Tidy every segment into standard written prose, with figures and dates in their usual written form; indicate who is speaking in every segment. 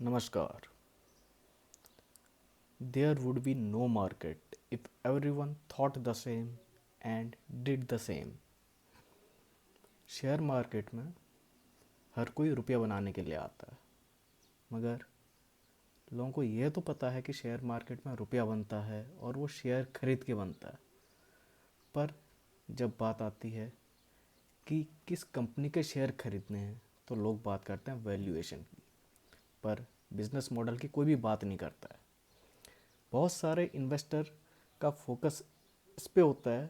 Speaker 1: Namaskar. There would be no market if everyone thought the same and did the same. Share market में हर कोई रुपया बनाने के लिए आता है, मगर लोगों को यह तो पता है कि शेयर मार्केट में रुपया बनता है और वो शेयर खरीद के बनता है। पर जब बात आती है कि किस कंपनी के शेयर खरीदने हैं तो लोग बात करते हैं वैल्यूएशन की, पर बिजनेस मॉडल की कोई भी बात नहीं करता है। बहुत सारे इन्वेस्टर का फोकस इस पे होता है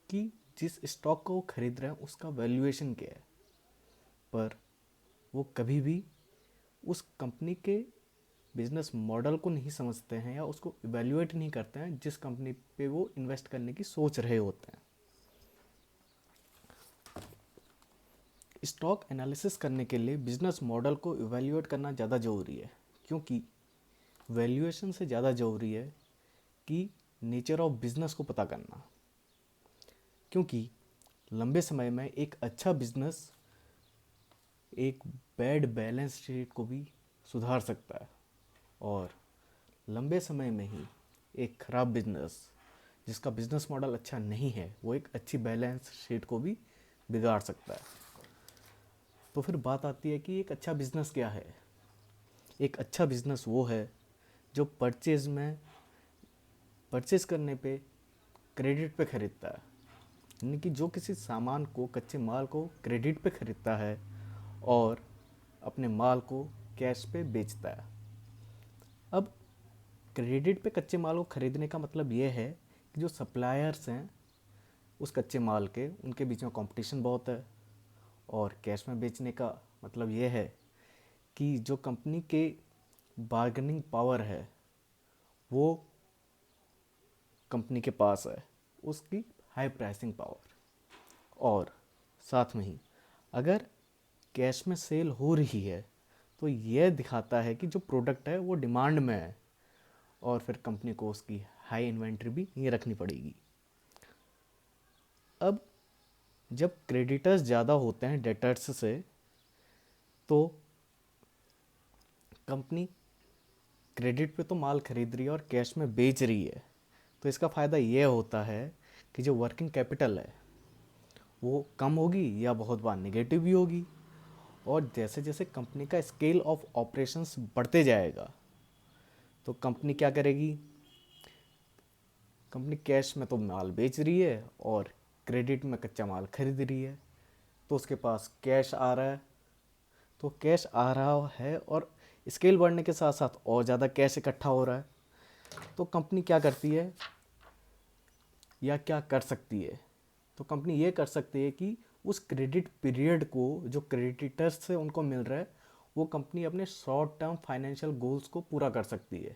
Speaker 1: कि जिस स्टॉक को वो खरीद रहे हैं उसका वैल्यूएशन क्या है, पर वो कभी भी उस कंपनी के बिजनेस मॉडल को नहीं समझते हैं या उसको इवैल्यूएट नहीं करते हैं जिस कंपनी पे वो इन्वेस्ट करने की सोच रहे होते हैं। स्टॉक एनालिसिस करने के लिए बिजनेस मॉडल को इवैल्यूएट करना ज़्यादा ज़रूरी है, क्योंकि वैल्यूएशन से ज़्यादा ज़रूरी है कि नेचर ऑफ बिजनेस को पता करना। क्योंकि लंबे समय में एक अच्छा बिजनेस एक बैड बैलेंस शीट को भी सुधार सकता है, और लंबे समय में ही एक ख़राब बिजनेस जिसका बिजनेस मॉडल अच्छा नहीं है वो एक अच्छी बैलेंस शीट को भी बिगाड़ सकता है। तो फिर बात आती है कि एक अच्छा बिजनेस क्या है। एक अच्छा बिजनेस वो है जो परचेज करने पे क्रेडिट पे खरीदता है, यानी कि जो किसी सामान को, कच्चे माल को क्रेडिट पे खरीदता है और अपने माल को कैश पे बेचता है। अब क्रेडिट पे कच्चे माल को खरीदने का मतलब ये है कि जो सप्लायर्स हैं उस कच्चे माल के, उनके बीच में कंपटीशन बहुत है, और कैश में बेचने का मतलब ये है कि जो कंपनी के बार्गेनिंग पावर है वो कंपनी के पास है, उसकी हाई प्राइसिंग पावर। और साथ में ही अगर कैश में सेल हो रही है तो यह दिखाता है कि जो प्रोडक्ट है वो डिमांड में है, और फिर कंपनी को उसकी हाई इन्वेंट्री भी नहीं रखनी पड़ेगी। अब जब क्रेडिटर्स ज़्यादा होते हैं डेटर्स से, तो कंपनी क्रेडिट पे तो माल खरीद रही है और कैश में बेच रही है, तो इसका फ़ायदा ये होता है कि जो वर्किंग कैपिटल है वो कम होगी या बहुत बार नेगेटिव भी होगी। और जैसे जैसे कंपनी का स्केल ऑफ ऑपरेशंस बढ़ते जाएगा तो कंपनी क्या करेगी, कंपनी कैश में तो माल बेच रही है और क्रेडिट में कच्चा माल खरीद रही है, तो उसके पास कैश आ रहा है। तो कैश आ रहा है और स्केल बढ़ने के साथ साथ और ज़्यादा कैश इकट्ठा हो रहा है, तो कंपनी क्या करती है या क्या कर सकती है। तो कंपनी ये कर सकती है कि उस क्रेडिट पीरियड को जो क्रेडिटर्स से उनको मिल रहा है वो कंपनी अपने शॉर्ट टर्म फाइनेंशियल गोल्स को पूरा कर सकती है,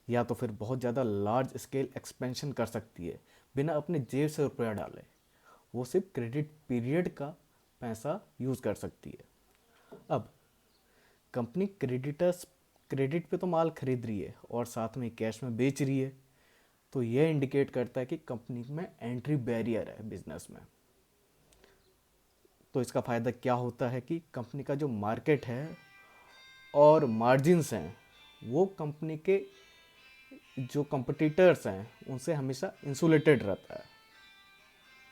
Speaker 1: या तो फिर बहुत ज़्यादा लार्ज स्केल एक्सपेंशन कर सकती है बिना अपने जेब से रुपया डाले। वो सिर्फ क्रेडिट पीरियड का पैसा यूज़ कर सकती है। अब कंपनी क्रेडिट पे तो माल खरीद रही है और साथ में कैश में बेच रही है, तो यह इंडिकेट करता है कि कंपनी में एंट्री बैरियर है बिजनेस में। तो इसका फ़ायदा क्या होता है कि कंपनी का जो मार्केट है और मार्जिन्स हैं वो कंपनी के जो कंपटीटर्स हैं उनसे हमेशा इंसुलेटेड रहता है।